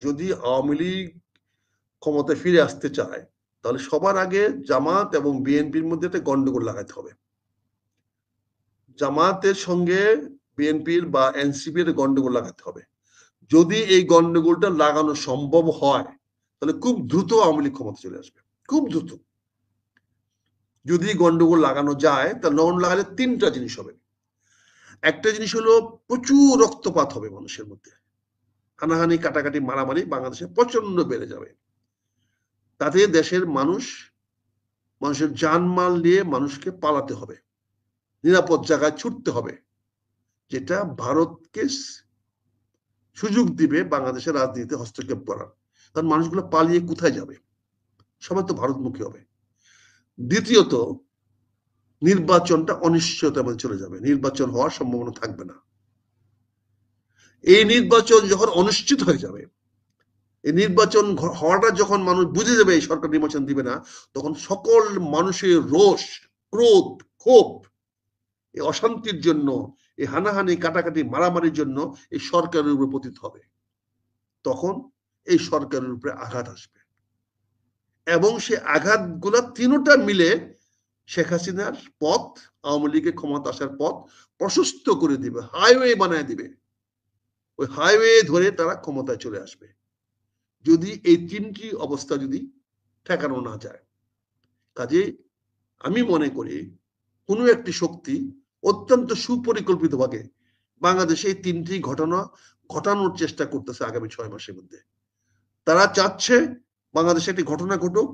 যদি আওয়ামী লীগ ক্ষমতায় ফিরে আসতে চায় তাহলে সবার আগে জামাত এবং বিএনপির মধ্যে একটা গন্ডগোল লাগাতে হবে। জামাতের সঙ্গে বিএনপির বা এনসিপির গন্ডগোল লাগাতে হবে। যদি এই গন্ডগোলটা লাগানো সম্ভব হয় তাহলে খুব দ্রুত আওয়ামী লীগ ক্ষমতা চলে আসবে, খুব দ্রুত। যদি গন্ডগোল লাগানো যায় তাহলে গন্ডগোল লাগালে তিনটা জিনিস হবে। একটা জিনিস হলো প্রচুর রক্তপাত হবে মানুষের মধ্যে, হানাহানি কাটাকাটি মারামারি বাংলাদেশে প্রচন্ড বেড়ে যাবে। তাতে দেশের মানুষের জানমাল নিয়ে মানুষকে পালাতে হবে, নিরাপদ জায়গায় ছুটতে হবে, যেটা ভারতকে সুযোগ দিবে বাংলাদেশের রাজনীতিতে হস্তক্ষেপ করার। কারণ মানুষগুলো পালিয়ে কোথায় যাবে? সবাই তো ভারতমুখী হবে। দ্বিতীয়ত, নির্বাচনটা অনিশ্চয়তার মধ্যে চলে যাবে, নির্বাচন হওয়ার সম্ভাবনা থাকবে না। এই নির্বাচন যখন অনিশ্চিত হয়ে যাবে, এই নির্বাচন হওয়াটা যখন মানুষ বুঝে যাবে এই সরকার নির্বাচন দিবে না, তখন সকল মানুষের রোষ, ক্রোধ, ক্ষোভ, এই অশান্তির জন্য, এই হানাহানি কাটাকাটি মারামারির জন্য এই সরকারের উপরে পতিত হবে। তখন এই সরকারের উপরে আঘাত আসবে এবং সে আঘাতগুলো তিনটা মিলে শেখ হাসিনার পথ, আওয়ামী লীগের ক্ষমতা আসার পথ প্রশস্ত করে দিবে, হাইওয়ে বানায় দিবে। ওই হাইওয়ে ধরে তারা ক্ষমতায় চলে আসবে যদি এই তিনটি অবস্থা যদি ঠেকানো না যায়। কাজে আমি মনে করি কোনো একটি শক্তি অত্যন্ত সুপরিকল্পিতভাবে বাংলাদেশে এই তিনটি ঘটনা ঘটানোর চেষ্টা করতেছে আগামী 6 মাসের মধ্যে। তারা চাচ্ছে বাংলাদেশে একটি ঘটনা ঘটুক,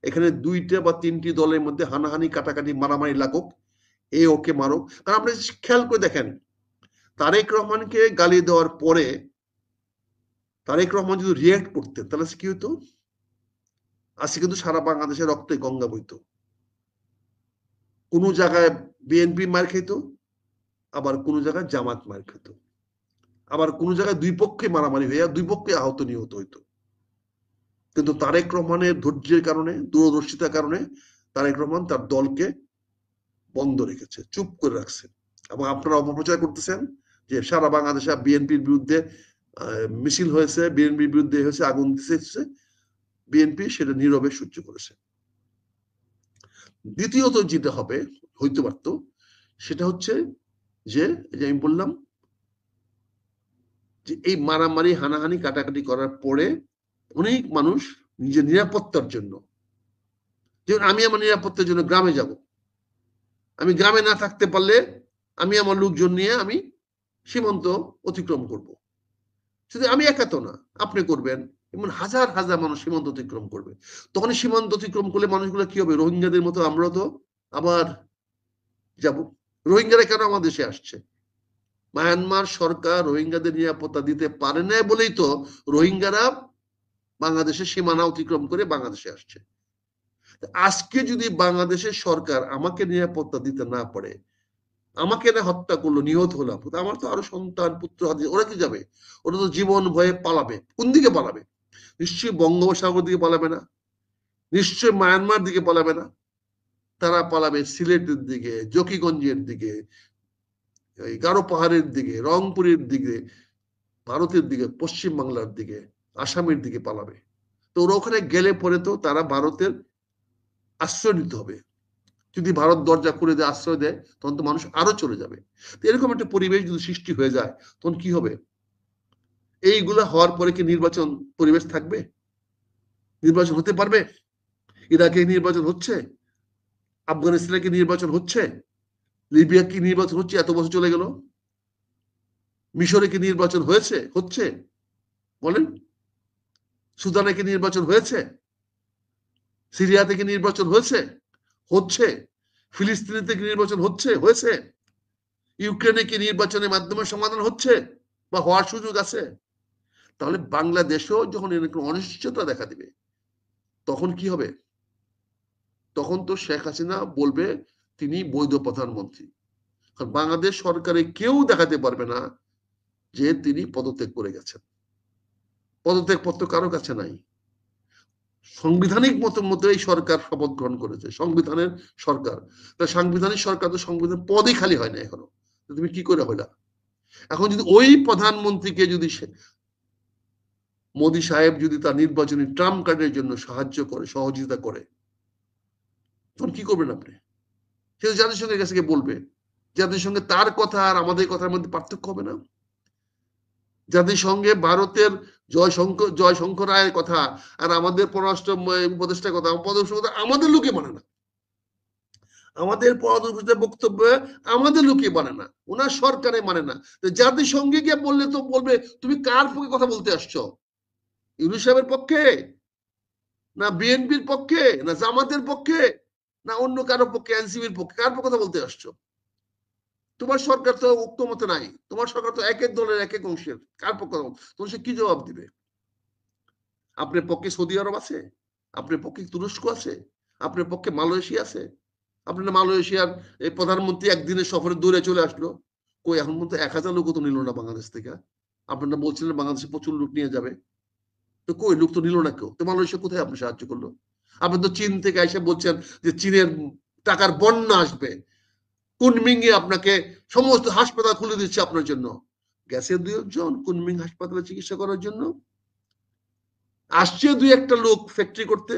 এখানে দুইটা বা তিনটি দলের মধ্যে হানাহানি কাটাকাটি মারামারি লাগুক, এ ওকে মারুক। কারণ আপনি খেয়াল করে দেখেন, তারেক রহমানকে গালি দেওয়ার পরে তারেক রহমান যদি রিয়াক্ট করতেন তাহলে কি হতো? আজকে কিন্তু সারা বাংলাদেশে রক্তে গঙ্গা বইত। কোনো জায়গায় বিএনপি মার খেত, আবার কোনো জায়গায় জামাত মার খেত, আবার কোনো জায়গায় দুই পক্ষে মারামারি হইয়া দুই পক্ষে আহত নিহত হইতো। কিন্তু তারেক রহমানের ধৈর্যের কারণে, দূরদর্শিতার কারণে তারেক রহমান তার দলকে বন্ধ রেখেছে, চুপ করে রাখছে। এবং আপনারা অপপ্রচার করতেছেন যে সারা বাংলাদেশে বিএনপির বিরুদ্ধে মিছিল হয়েছে, বিএনপির বিরুদ্ধে হয়েছে, আগুন দিতেছে, বিএনপি সেটা নীরবে সহ্য করেছে। দ্বিতীয়ত যেটা হবে, হইতে পারত, সেটা হচ্ছে যে আমি বললাম যে এই মারামারি হানাহানি কাটাকাটি করার পরে অনেক মানুষ নিজের নিরাপত্তার জন্য, যেমন আমি আমার নিরাপত্তার জন্য গ্রামে যাব, আমি গ্রামে না থাকতে পারলে আমি আমার লোকজন নিয়ে আমি সীমান্ত অতিক্রম করব। শুধু আমি একা তো না, আপনি করবেন, এমন হাজার হাজার মানুষ সীমান্ত অতিক্রম করবে। তখন সীমান্ত অতিক্রম করলে মানুষগুলো কি হবে? রোহিঙ্গাদের মতো আমরা তো আবার যাব। রোহিঙ্গারা কেন আমাদের দেশে আসছে? মায়ানমার সরকার রোহিঙ্গাদের নিরাপত্তা দিতে পারে না বলেই তো রোহিঙ্গারা বাংলাদেশের সীমানা অতিক্রম করে বাংলাদেশে আসছে। আজকে যদি বাংলাদেশের সরকার আমাকে নিরাপত্তা দিতে না পারে, আমাকে না হত্যা করলো, নিহত হলাম, আমার তো আরো সন্তান পুত্র, ওরা কি যাবে? ওরা তো জীবন ভয়ে পালাবে। কোন দিকে পালাবে? নিশ্চয়ই বঙ্গোপসাগর দিকে পালাবে না, নিশ্চয়ই মায়ানমার দিকে পালাবে না, তারা পালাবে সিলেটের দিকে, জকিগঞ্জের দিকে, গারো পাহাড়ের দিকে, রংপুরের দিকে, ভারতের দিকে, পশ্চিম বাংলার দিকে, আসামের দিকে পালাবে। তো ওরা ওখানে গেলে পরে তো তারা ভারতের আশ্রয় নিতে হবে। যদি ভারত দরজা করে দেয়, আশ্রয় দেয়, তখন তো মানুষ আরো চলে যাবে। এরকম একটা পরিবেশ যদি সৃষ্টি হয়ে যায় তখন কি হবে? এইগুলা হওয়ার পরে কি নির্বাচন পরিবেশ থাকবে? নির্বাচন হতে পারবে? ইরাকে নির্বাচন হচ্ছে, আফগানিস্তানে কি নির্বাচন হচ্ছে, লিবিয়া কি নির্বাচন হচ্ছে? এত বছর চলে গেল। মিশরে কি নির্বাচন হয়েছে, হচ্ছে? বলেন। সুদানে কি নির্বাচন হয়েছে? সিরিয়াতে কি নির্বাচন হয়েছে, হচ্ছে? ফিলিস্তিনিতে কি নির্বাচন হচ্ছে, হয়েছে? ইউক্রেনে কি নির্বাচনের মাধ্যমে সমাধান হচ্ছে বা হওয়ার সুযোগ আছে? তাহলে বাংলাদেশেও যখন এরকম অনিশ্চয়তা দেখা দিবে তখন কি হবে? তখন তো শেখ হাসিনা বলবে তিনি বৈধ প্রধানমন্ত্রী। কারণ বাংলাদেশ সরকারে কেউ দেখাতে পারবে না যে তিনি পদত্যাগ করে গেছেন। পদত্যাগ পত্র কারো কাছে নাই। সাংবিধানিক মতো এই সরকার শপথ গ্রহণ করেছে, সংবিধানের সরকার। তা সাংবিধানিক সরকার তো সংবিধান পদই খালি হয় না এখনো। তুমি কি করে হইলা? এখন যদি ওই প্রধানমন্ত্রীকে যদি মোদী সাহেব যদি তার নির্বাচনী ট্রাম্প কার্ডের জন্য সাহায্য করে, সহযোগিতা করে, তখন কি করবেন আপনি? সে জাতিসংঘের কাছে গিয়ে বলবে। জাতিসংঘে তার কথা আর আমাদের কথার মধ্যে পার্থক্য হবে না? জাতিসংঘে ভারতের জয়শঙ্কর রায়ের কথা আর আমাদের পররাষ্ট্র উপদেষ্টার কথা, আমাদের লোকে মানে না। আমাদের পররাষ্ট্র বক্তব্য আমাদের লোকে মানে না, ওনার সরকারে মানে না। জাতিসংঘে গিয়ে বললে তো বলবে তুমি কার পক্ষে কথা বলতে আসছো? ইউনূস সাহেবের পক্ষে, না বিএনপির পক্ষে, না জামাতের পক্ষে, না অন্য কারো পক্ষে, এনসিপির পক্ষে? কার পক্ষে কথা বলতে আসছো? তোমার সরকার তো ঐক্যমতে নাই, তোমার সরকার তো এক এক দলের এক এক অংশের। কার পক্ষে তোমার সে কি জবাব দিবে? আপনার পক্ষে সৌদি আরব আছে, আপনার পক্ষে তুরস্ক আছে, আপনার পক্ষে মালয়েশিয়া আছে। আপনার মালয়েশিয়ার এই প্রধানমন্ত্রী একদিনের সফরে দূরে চলে আসলো, কই এখন পর্যন্ত 1000 লোক তো নিল না বাংলাদেশ থেকে। আপনারা বলছিলেন বাংলাদেশে প্রচুর লোক নিয়ে যাবে, তো কই লোক তো নিল না কেউ। তো মালয়েশিয়া কোথায় আপনি সাহায্য করলো? আপনি তো চীন থেকে এসে বলছেন যে চীনের টাকার বন্যা আসবে, কুনমিংয়ে আপনাকে সমস্ত হাসপাতাল খুলে দিচ্ছে আপনার জন্য। গেছে 2-1 কুনমিং হাসপাতালে চিকিৎসা করার জন্য, আসছে 2-1 লোক ফ্যাক্টরি করতে,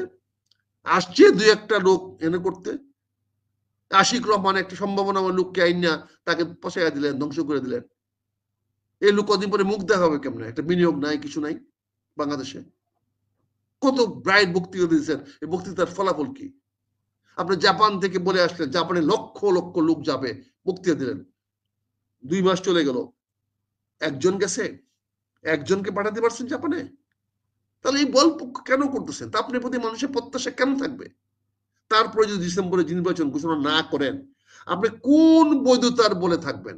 আসছে 2-1 লোক এনে করতে। আশিক রহমান একটা সম্ভাবনাময় লোককে আইনা তাকে পচাইয়া দিলেন, ধ্বংস করে দিলেন। এই লোক কদিন পরে মুখ দেখাবে কেমনে? একটা বিনিয়োগ নাই, কিছু নাই বাংলাদেশে। কত ব্রাইট বক্তৃতা দিয়েছেন, এই বক্তৃতার ফলাফল কি? আপনি জাপান থেকে বলে আসলেন জাপানে লক্ষ লক্ষ লোক যাবে, বক্তৃতা দিলেন, 2 মাস চলে গেল, একজন গেছে? একজনকে পাঠাতে পারছেন জাপানে? তাহলে এই বল কেন করতেছেন? তা আপনার প্রতি মানুষের প্রত্যাশা কেন থাকবে? তারপরে যদি ডিসেম্বরে নির্বাচন ঘোষণা না করেন, আপনি কোন বৈধতার বলে থাকবেন?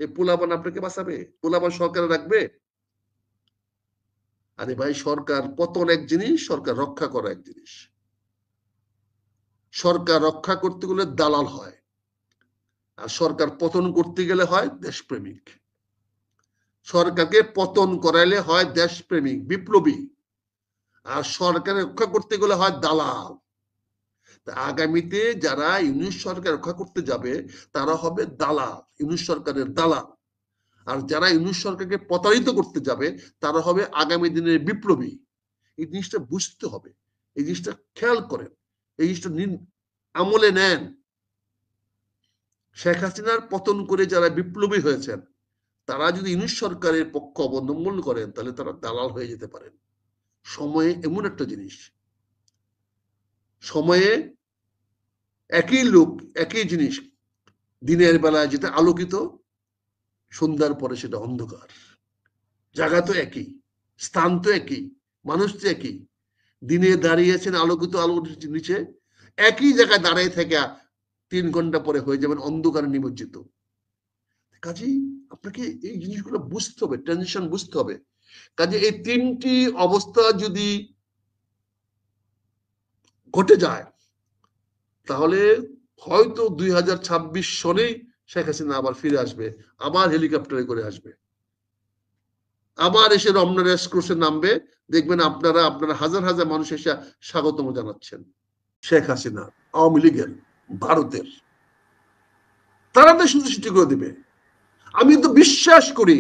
এই পোলাপান আপনাকে বাঁচাবে? পোলাপান সরকারে রাখবে? আরে ভাই, সরকার পতন এক জিনিস, সরকার রক্ষা করা এক জিনিস। সরকার রক্ষা করতে গেলে দালাল হয়, আর সরকার পতন করতে গেলে হয় দেশপ্রেমিক। সরকারকে পতন করাইলে হয় দেশপ্রেমিক, বিপ্লবী, আর সরকার রক্ষা করতে গেলে হয় দালাল। আগামীতে যারা ইউনূস সরকার রক্ষা করতে যাবে তারা হবে দালাল, ইউনূস সরকারের দালাল। আর যারা ইউনূস সরকারকে প্রতারিত করতে যাবে তারা হবে আগামী দিনের বিপ্লবী। এই জিনিসটা বুঝতে হবে, এই জিনিসটা খেয়াল করেন, এই জিনিসটা আমলে নেন। শেখ হাসিনার পতন করে যারা বিপ্লবী হয়েছেন তারা যদি ইউনূস সরকারের পক্ষ অবলম্বন করেন তাহলে তারা দালাল হয়ে যেতে পারেন। সময়ে এমন একটা জিনিস, সময়ে একই লোক একই জিনিস, দিনের বেলায় যেটা আলোকিত, সন্ধ্যার পরে সেটা অন্ধকার। জায়গা তো একই, স্থান তো একই, মানুষ তো একই। দিনে দাঁড়িয়েছেন আলোকিত আলোর নিচে, একই জায়গায় দাঁড়িয়ে থেকে 3 ঘন্টা পরে হয়ে যাবেন অন্ধকারে নিমজ্জিত। কাজেই আপনাকে এই জিনিসগুলো বুঝতে হবে, ট্রানজিশন বুঝতে হবে। কাজে এই 3টি অবস্থা যদি ঘটে যায় তাহলে হয়তো 2026 সনেই শেখ হাসিনা আবার ফিরে আসবে, আবার হেলিকপ্টারে করে আসবে, আবার এসে রমনা রেস কোর্সে নামবে। দেখবেন আপনারা হাজার হাজার মানুষ এসে স্বাগতম জানাচ্ছেন। শেখ হাসিনা, আওয়ামী লীগের, ভারতের, তারা তো শুধু সৃষ্টি করে দিবে। আমি তো বিশ্বাস করি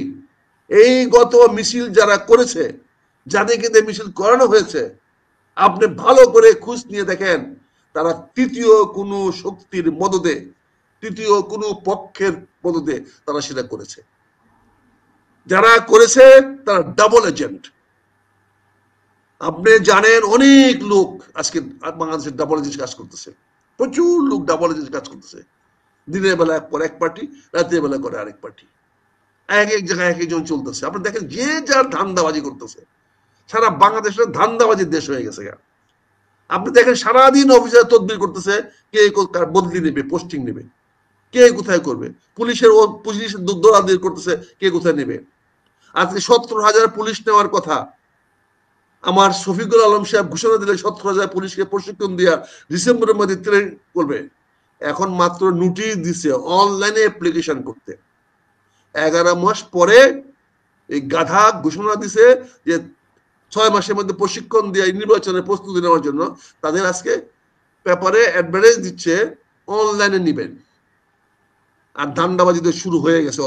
এই গত মিছিল যারা করেছে, যাদেরকে মিছিল করানো হয়েছে, আপনি ভালো করে খোঁজ নিয়ে দেখেন তারা তৃতীয় কোনো শক্তির মদদে, তৃতীয় কোনো পক্ষের মদদে তারা সেটা করেছে। যারা করেছে তারা ডাবল এজেন্ট। আপনি জানেন অনেক লোক আজকে বাংলাদেশের ডাবল এজেন্ট কাজ করতেছে, প্রচুর লোক ডাবল এজেন্ট কাজ করতেছে। দিনের বেলা করে এক পার্টি, রাতের বেলা করে আরেক পার্টি, এক এক জায়গায় এক একজন চলতেছে। আপনি দেখেন যে যার ধান্দাবাজি করতেছে। সারা বাংলাদেশের ধান্দাবাজির দেশ হয়ে গেছে। আপনি দেখেন সারাদিন অফিসার তদবির করতেছে, কে বদলি নেবে, পোস্টিং নেবে, কে কোথায় করবে, পুলিশের দৌড়াদৌড়ি করতেছে, কে কোথায় নেবে। আজকে 17,000 পুলিশ নেওয়ার কথা, আমার শফিকুল আলম সাহেব ঘোষণা দিলে 17,000 পুলিশকে প্রশিক্ষণ দিয়া ডিসেম্বরের মধ্যে ট্রেন করবে। এখন মাত্র নোটিশ দিছে অনলাইনে অ্যাপ্লিকেশন করতে। 11 মাস পরে এই গাধা ঘোষণা দিছে যে 6 মাসের মধ্যে প্রশিক্ষণ দিয়ে নির্বাচনের প্রস্তুতি নেওয়ার জন্য তাদের আজকে পেপারে অ্যাডভার্টাইজ দিচ্ছে অনলাইনে নিবেন। আর ধান্দাবাজি তো শুরু হয়ে গেছে,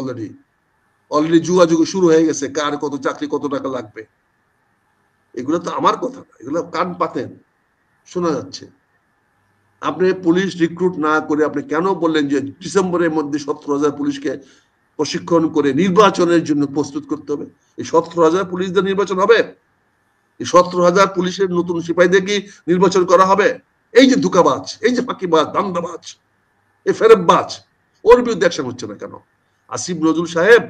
অলরেডি যুগাযুগ শুরু হয়ে গেছে, কার কত চাকরি কত টাকা লাগবে। এগুলো তো আমার কথা না, এগুলো কান পাতেন শোনা যাচ্ছে। আপনি পুলিশ রিক্রুট না করে আপনি কেন বললেন যে ডিসেম্বরের মধ্যে 17,000 পুলিশকে প্রশিক্ষণ করে নির্বাচনের জন্য প্রস্তুত করতে হবে? এই 17,000 পুলিশদের নির্বাচন হবে? এই 17,000 পুলিশের নতুন সিপাহীদের কি নির্বাচন করা হবে? এই যে ধোঁকাবাজ, এই যে ফাঁকিবাজ, দান্দাবাজ, এই ফেরেববাজ, ওর বিরুদ্ধে অ্যাকশন হচ্ছে না কেন? আসিফ নজরুল সাহেব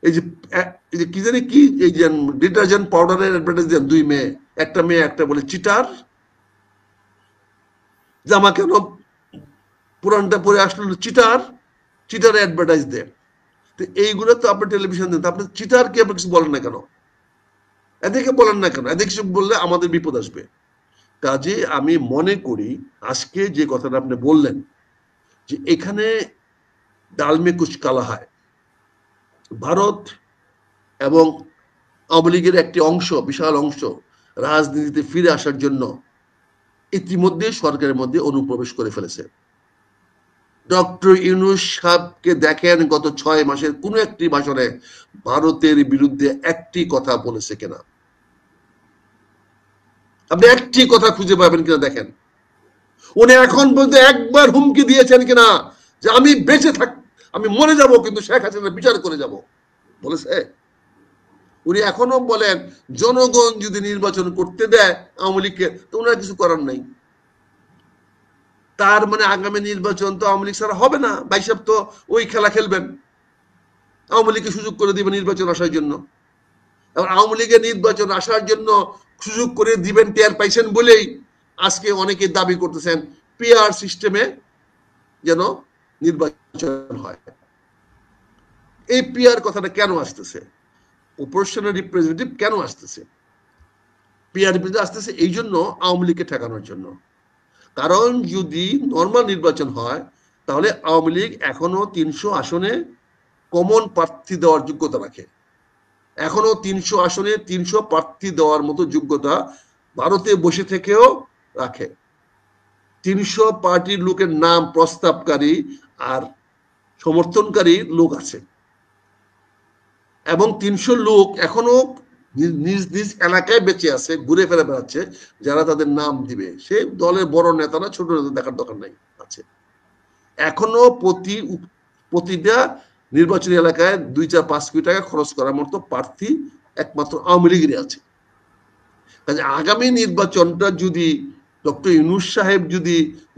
এই যে কি জানি কি এই যে ডিটারজেন্ট পাউডারের অ্যাডভার্টাইজ দেন, 2 মেয়ে, একটা মেয়ে একটা বলে চিটার, জামা কেন পুরানটা পরে আসলো চিটার, চিটার অ্যাডভার্টাইজ দেন। তো এইগুলো তো আপনি টেলিভিশন দেন, আপনি চিটার কি আপনি কিছু বলেন না কেন? এদেরকে বলেন না কেন? এদের কিছু বললে আমাদের বিপদ আসবে। কাজে আমি মনে করি আজকে যে কথাটা আপনি বললেন যে এখানে ডাল মে কুছ কালা হয়, ভারত এবং আওয়ামী লীগের একটি অংশ, বিশাল অংশ রাজনীতিতে ফিরে আসার জন্য ইতিমধ্যে সরকারের মধ্যে অনুপ্রবেশ করে ফেলেছে। ডক্টর ইউনূস সাহেবকে দেখেন গত 6 মাসের কোন একটি ভাষণে ভারতের বিরুদ্ধে একটি কথা বলেছে কিনা? আপনি একটি কথা খুঁজে পাবেন কিনা দেখেন। উনি এখন পর্যন্ত একবার হুমকি দিয়েছেন কিনা যে আমি বেঁচে থাক, আমি মরে যাব কিন্তু শেখ হাসিনা বিচার করে যাব? বলেছে? উনি এখনো বলেন জনগণ যদি নির্বাচন করতে দেয় আওয়ামী লীগকে তো ওনার কিছু করার নাই। তার মানে আগামী নির্বাচন তো আওয়ামী লীগ ছাড়া হবে না। ভাই সাহেব তো ওই খেলা খেলবেন, আওয়ামী লীগকে সুযোগ করে দিবেন নির্বাচন আসার জন্য। এবার আওয়ামী লীগের নির্বাচন আসার জন্য সুযোগ করে দিবেন টের পাইছেন বলেই আজকে অনেকে দাবি করতেছেন পিআর সিস্টেমে যেন নির্বাচন হয়। এই পিআর কথাটা কেন আসতেছে? প্রপোর্শনাল রিপ্রেজেন্টেটিভ কেন আসতেছে? পিআর রিপ্রেজেন্টেটিভ আসতেছে এই জন্য আওয়ামী লীগকে ঠেকানোর জন্য। কারণ যদি নর্মাল নির্বাচন হয় তাহলে আওয়ামী লীগ এখনো 300 আসনে কমন প্রার্থী দেওয়ার যোগ্যতা রাখে। এখনো 300 আসনে 300 প্রার্থী দেওয়ার মতো যোগ্যতা ভারতে বসে থেকেও রাখে। 300 পার্টির লোকের নাম প্রস্তাবকারী আর সমর্থনকারী লোক আছে এবং 300 লোক এখনো নিজ নিজ এলাকায় বেঁচে আছে, ঘুরে ফেরে বেড়াচ্ছে, যারা তাদের নাম দিবে। সে দলের বড় নেতা না ছোট নেতা দেখার দরকার নাই, আছে। এখনো প্রতিটা নির্বাচনী এলাকায় 2-4-5 কোটি টাকা খরচ করার মতো প্রার্থী একমাত্র আওয়ামী লীগেরই আছে। কাজে আগামী নির্বাচনটা যদি ডক্টর ইউনূস সাহেব যদি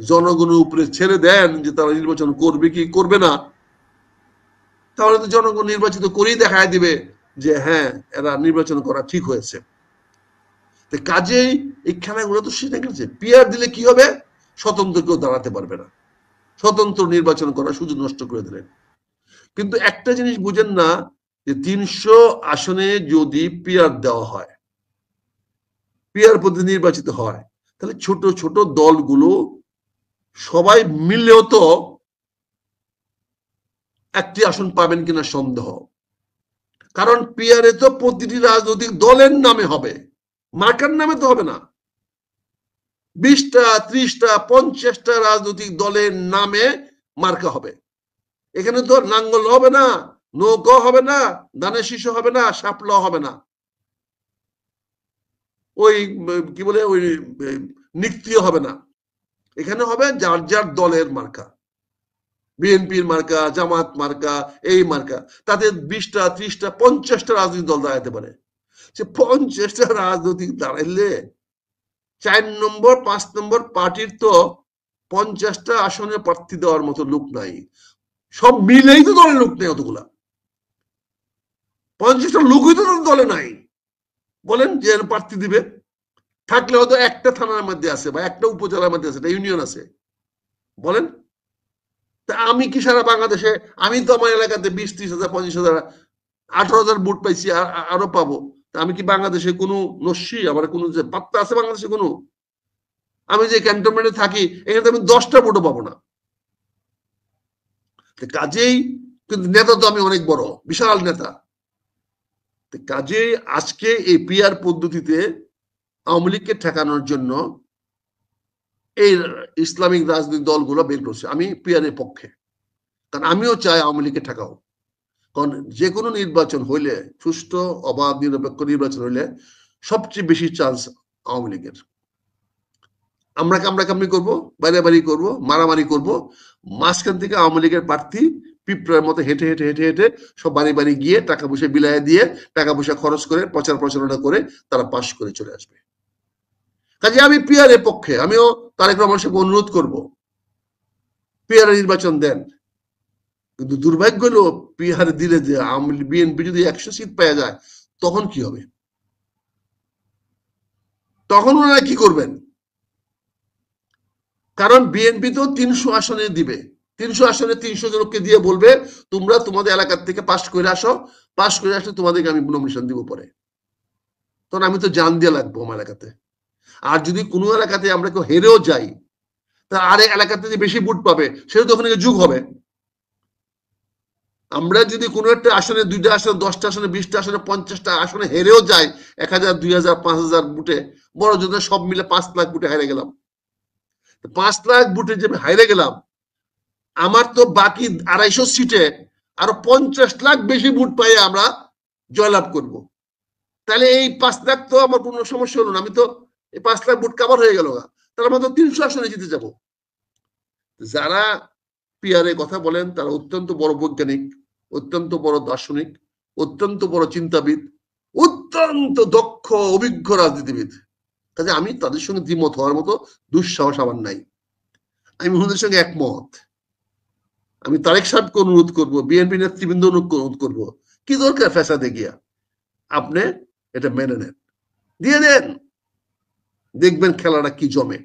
জনগণের উপরে ছেড়ে দেন যে তারা নির্বাচন করবে কি করবে না, তাহলে তো জনগণ নির্বাচিত করেই দেখায় দিবে যে হ্যাঁ এরা নির্বাচন করা ঠিক হয়েছে। কাজেই এই খেলাগুলো তো সেটা গেছে। পিআর দিলে কি হবে? স্বতন্ত্র কেউ দাঁড়াতে পারবে না, স্বতন্ত্র নির্বাচন করার সুযোগ নষ্ট করে দিলেন। কিন্তু একটা জিনিস বুঝেন না যে 300 আসনে যদি পিআর দেওয়া হয়, পিআর পদ্ধতি নির্বাচিত হয়, তাহলে ছোট ছোট দলগুলো সবাই মিললেও তো একটি আসন পাবেন কিনা সন্দেহ। কারণ পিআরে তো প্রতিটি রাজনৈতিক দলের নামে হবে, মার্কার নামে তো হবে না। 20টা 30টা 50টা রাজনৈতিক দলের নামে মার্কা হবে। এখানে তো নাঙ্গল হবে না, নৌকা হবে না, ধানের শীষ হবে না, শাপলা হবে না, ওই কি বলে ওই নিক্রিয় হবে না। এখানে হবে যার যার দলের মার্কা, বিএনপির মার্কা, জামাত মার্কা, এই মার্কা। তাদের 20টা 30টা 50টা রাজনৈতিক দল দাঁড়াতে পারে। সে 50টা রাজনৈতিক দাঁড়াইলে 4 নম্বর 5 নম্বর পার্টির তো 50টা আসনে প্রার্থী দেওয়ার মতো লোক নাই। সব মিলেই তো দলের লোক নেই অতগুলা, 50টা লোকই তো দলে নাই। বলেন যে প্রার্থী দিবে, থাকলে হয়তো একটা থানার মধ্যে আছে বা একটা উপজেলার মধ্যে আছে, একটা ইউনিয়ন আছে। বলেন তা আমি কি সারা বাংলাদেশে, আমি তো আমার এলাকাতে 20-30 হাজার 25,000 18,000 ভোট পাইছি, আরো পাবো। আমি কি বাংলাদেশে কোনো নস্যি, আমার কোনো যে পাত্তা আছে বাংলাদেশে কোনো? আমি যে ক্যান্টনমেন্টে থাকি এখানে আমি 10টা ভোটও পাবো না। কাজেই কিন্তু নেতা তো আমি অনেক বড়, বিশাল নেতা। কাজেই আজকে এই পিআর পদ্ধতিতে আওয়ামী লীগকে ঠেকানোর জন্য এই ইসলামিক রাজনৈতিক দলগুলো বের করছে। আমি পিআর এর পক্ষে, কারণ আমিও চাই আওয়ামী লীগকে ঠেকাও। কারণ যে কোনো নির্বাচন হইলে, সুষ্ঠু অবাধ নিরপেক্ষ নির্বাচন হইলে সবচেয়ে বেশি চান্স আওয়ামী লীগের। আমরা কামড়াকামড়ি করবো, বাড়াবাড়ি করবো, মারামারি করবো, মাঝখান থেকে আওয়ামী লীগের প্রার্থী পিঁপড়ার মতো হেঁটে হেঁটে হেঁটে হেঁটে সব বাড়ি বাড়ি গিয়ে টাকা পয়সা বিলায় দিয়ে, টাকা পয়সা খরচ করে, প্রচার প্রচারণা করে তারা পাশ করে চলে আসবে। কাজে আমি পিয়ারের পক্ষে, আমিও তারেক রহমানের সঙ্গে অনুরোধ করবো পিয়ারে নির্বাচন দেন। কিন্তু দুর্ভাগ্য হলো পিয়ার দিলে যে বিএনপি যদি 100 সিট পাওয়া যায় তখন কি হবে? তখন ওনারা কি করবেন? কারণ বিএনপি তো 300 আসনে দিবে, 300 আসনে 300 জনকে দিয়ে বলবে তোমরা তোমাদের এলাকার থেকে পাশ করে আসো, পাশ করে আসলে তোমাদেরকে আমি নমিনেশন দিব পরে। তখন আমি তো জান দিয়ে লাগবো আমার এলাকাতে। আর যদি কোনো এলাকাতে আমরা কেউ হেরেও যাই, তা আরেক এলাকাতে যে বেশি ভোট পাবে সেটা তো ওখানে যুগ হবে। আমরা যদি কোনো একটা আসনে, 2টা আসনে, 10টা আসনে, 20টা আসনে, 50টা আসনে হেরেও যায় 1000, 2000, 5000 ভোটে, বড় জন্য সব মিলে 5 লাখ ভোটে হারে গেলাম। 5 লাখ ভোটে যে হারে গেলাম, আমার তো বাকি 250 সিটে আরো 50 লাখ বেশি ভোট পাই আমরা জয়লাভ করব। তাহলে এই 5 লাখ তো আমার কোনো সমস্যা হলো না, আমি তো এই 5 লাখ ভোট কভার হয়ে গেল। তাহলে আমরা তো 300 আসনে জিতে যাব। যারা পিয়ারে কথা বলেন তারা অত্যন্ত বড় বৈজ্ঞানিক, অত্যন্ত বড় দার্শনিক, অত্যন্ত বড় চিন্তাবিদ, অত্যন্ত দক্ষ অভিজ্ঞ রাজনীতিবিদ। কাজে আমি তাদের সঙ্গে দ্বিমত হওয়ার মতো দুঃসাহস আমার নাই। আমি ওনাদের সঙ্গে একমত। আমি তারেক সাহেবকে অনুরোধ করবো, বিএনপি নেতৃবৃন্দ অনুরোধ করবো, কি দরকার ফ্যাসাদে গিয়া? আপনি এটা মেনে নেন, দিয়ে দেন, দেখবেন খেলাটা কি জমে।